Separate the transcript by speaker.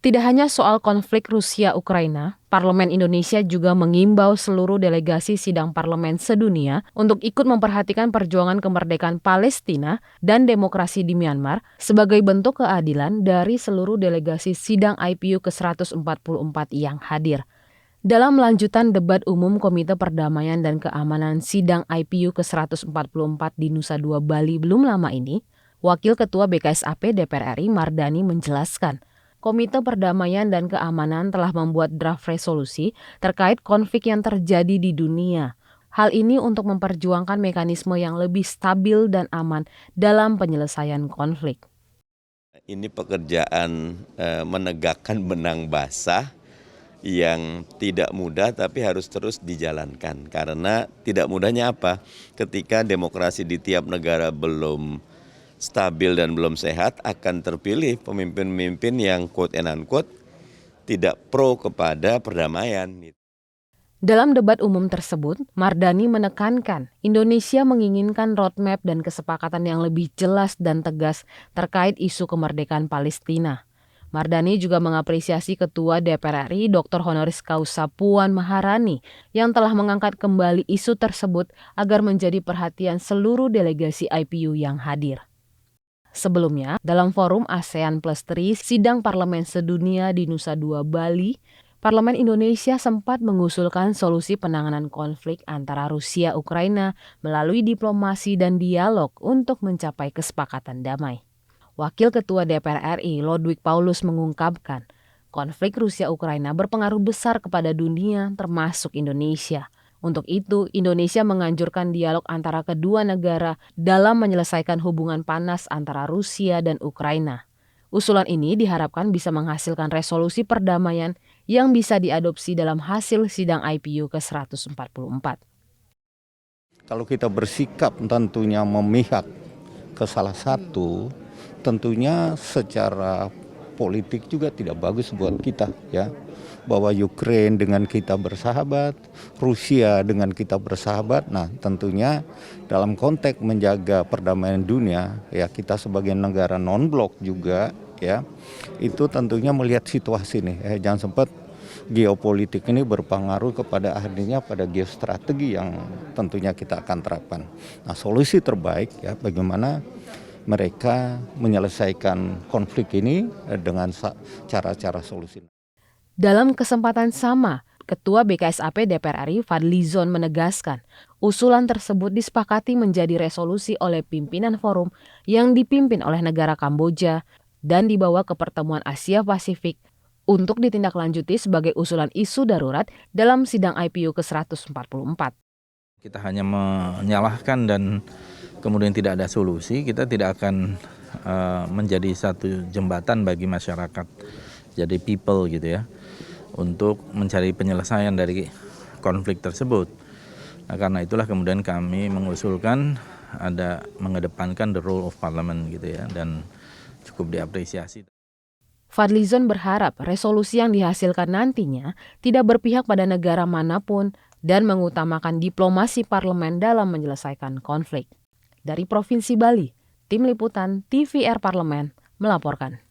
Speaker 1: Tidak hanya soal konflik Rusia-Ukraina, Parlemen Indonesia juga mengimbau seluruh delegasi sidang parlemen sedunia untuk ikut memperhatikan perjuangan kemerdekaan Palestina dan demokrasi di Myanmar sebagai bentuk keadilan dari seluruh delegasi sidang IPU ke-144 yang hadir. Dalam lanjutan debat umum Komite Perdamaian dan Keamanan sidang IPU ke-144 di Nusa Dua Bali belum lama ini, Wakil Ketua BKSAP DPR RI Mardani menjelaskan, Komite Perdamaian dan Keamanan telah membuat draft resolusi terkait konflik yang terjadi di dunia. Hal ini untuk memperjuangkan mekanisme yang lebih stabil dan aman dalam penyelesaian konflik.
Speaker 2: Ini pekerjaan menegakkan benang basah yang tidak mudah tapi harus terus dijalankan. Karena tidak mudahnya apa? Ketika demokrasi di tiap negara belum stabil dan belum sehat, akan terpilih pemimpin-pemimpin yang quote and unquote tidak pro kepada perdamaian.
Speaker 1: Dalam debat umum tersebut, Mardani menekankan Indonesia menginginkan roadmap dan kesepakatan yang lebih jelas dan tegas terkait isu kemerdekaan Palestina. Mardani juga mengapresiasi Ketua DPR RI Dr. Honoris Causa Puan Maharani yang telah mengangkat kembali isu tersebut agar menjadi perhatian seluruh delegasi IPU yang hadir. Sebelumnya, dalam forum ASEAN Plus 3 sidang parlemen sedunia di Nusa Dua Bali, Parlemen Indonesia sempat mengusulkan solusi penanganan konflik antara Rusia-Ukraina melalui diplomasi dan dialog untuk mencapai kesepakatan damai. Wakil Ketua DPR RI Lodwig Paulus mengungkapkan, konflik Rusia-Ukraina berpengaruh besar kepada dunia termasuk Indonesia. Untuk itu, Indonesia menganjurkan dialog antara kedua negara dalam menyelesaikan hubungan panas antara Rusia dan Ukraina. Usulan ini diharapkan bisa menghasilkan resolusi perdamaian yang bisa diadopsi dalam hasil sidang IPU ke-144.
Speaker 3: Kalau kita bersikap tentunya memihak ke salah satu, tentunya secara politik juga tidak bagus buat kita, ya. Bahwa Ukraina dengan kita bersahabat, Rusia dengan kita bersahabat. Nah, tentunya dalam konteks menjaga perdamaian dunia, ya kita sebagai negara non-blok juga, ya itu tentunya melihat situasi nih. Jangan sempat geopolitik ini berpengaruh kepada akhirnya pada geostrategi yang tentunya kita akan terapkan. Nah, solusi terbaik ya bagaimana mereka menyelesaikan konflik ini dengan cara-cara solusi.
Speaker 1: Dalam kesempatan sama, Ketua BKSAP DPR RI Fadlizon menegaskan, usulan tersebut disepakati menjadi resolusi oleh pimpinan forum yang dipimpin oleh negara Kamboja dan dibawa ke pertemuan Asia Pasifik untuk ditindaklanjuti sebagai usulan isu darurat dalam sidang IPU ke-144.
Speaker 4: Kita hanya menyalahkan dan kemudian tidak ada solusi, kita tidak akan menjadi satu jembatan bagi masyarakat, jadi people gitu ya, untuk mencari penyelesaian dari konflik tersebut. Nah, karena itulah kemudian kami mengusulkan ada mengedepankan the role of parliament gitu ya, dan cukup diapresiasi.
Speaker 1: Fadlizon berharap resolusi yang dihasilkan nantinya tidak berpihak pada negara manapun dan mengutamakan diplomasi parlemen dalam menyelesaikan konflik. Dari Provinsi Bali, Tim Liputan TVR Parlemen melaporkan.